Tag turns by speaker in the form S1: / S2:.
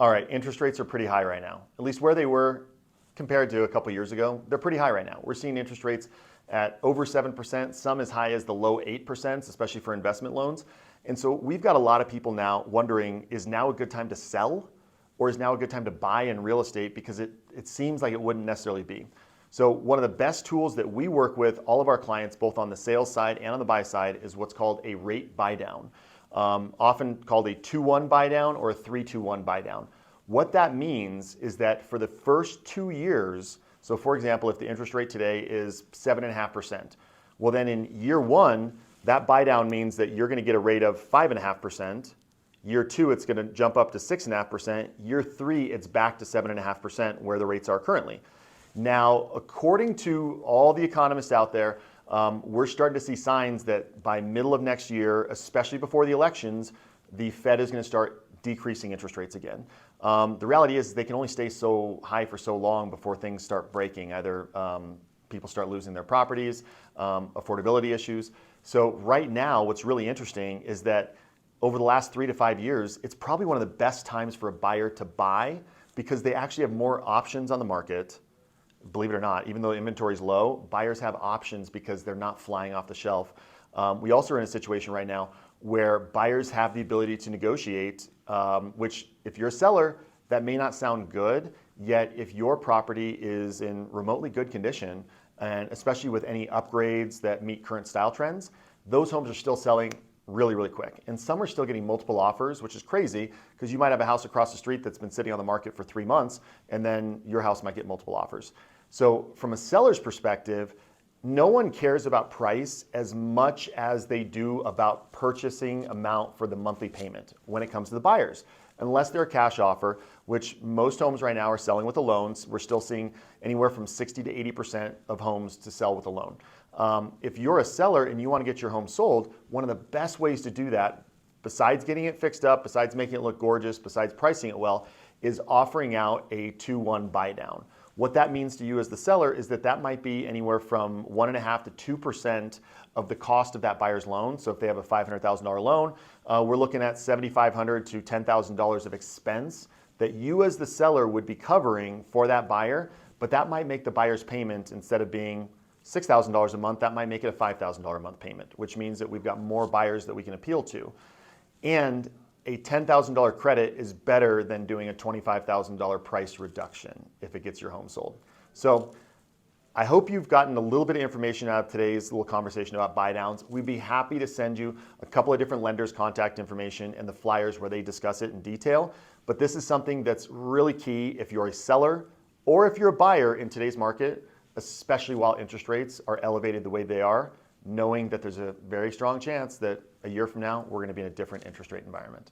S1: All right, interest rates are pretty high right now, at least where they were compared to a couple years ago. They're pretty high right now. We're seeing interest rates at over 7%, some as high as the low 8%, especially for investment loans. And so we've got a lot of people now wondering, is now a good time to sell, or is now a good time to buy in real estate? Because it seems like it wouldn't necessarily be. So one of the best tools that we work with all of our clients, both on the sales side and on the buy side, is what's called a rate buy down. Often called a 2-1 buy down or a 3-2-1 buy down. What that means is that for the first 2 years, so for example, if the interest rate today is 7.5%, well then in year one, that buy down means that you're going to get a rate of 5.5%. Year two, it's going to jump up to 6.5%. Year three, it's back to 7.5% where the rates are currently. Now, according to all the economists out there, we're starting to see signs that by middle of next year, especially before the elections, the Fed is going to start decreasing interest rates again. The reality is they can only stay so high for so long before things start breaking. Either people start losing their properties, affordability issues. So right now, what's really interesting is that over the last 3 to 5 years, it's probably one of the best times for a buyer to buy because they actually have more options on the market. Believe it or not, even though inventory is low, buyers have options because they're not flying off the shelf. We also are in a situation right now where buyers have the ability to negotiate, which if you're a seller, that may not sound good, yet if your property is in remotely good condition, and especially with any upgrades that meet current style trends, those homes are still selling really, really quick. And some are still getting multiple offers, which is crazy because you might have a house across the street that's been sitting on the market for 3 months, and then your house might get multiple offers. So from a seller's perspective, no one cares about price as much as they do about purchasing amount for the monthly payment when it comes to the buyers. Unless they're a cash offer, which most homes right now are selling with a loan. We're still seeing anywhere from 60 to 80% of homes to sell with a loan. If you're a seller and you want to get your home sold, one of the best ways to do that, besides getting it fixed up, besides making it look gorgeous, besides pricing it well, is offering out a 2-1 buy down. What that means to you as the seller is that that might be anywhere from 1.5% to 2% of the cost of that buyer's loan. So if they have a $500,000 loan, we're looking at $7,500 to $10,000 of expense that you as the seller would be covering for that buyer, but that might make the buyer's payment, instead of being $6,000 a month, that might make it a $5,000 a month payment, which means that we've got more buyers that we can appeal to. And a $10,000 credit is better than doing a $25,000 price reduction if it gets your home sold. So I hope you've gotten a little bit of information out of today's little conversation about buy downs. We'd be happy to send you a couple of different lenders' contact information and the flyers where they discuss it in detail. But this is something that's really key if you're a seller or if you're a buyer in today's market, especially while interest rates are elevated the way they are, knowing that there's a very strong chance that a year from now, we're going to be in a different interest rate environment.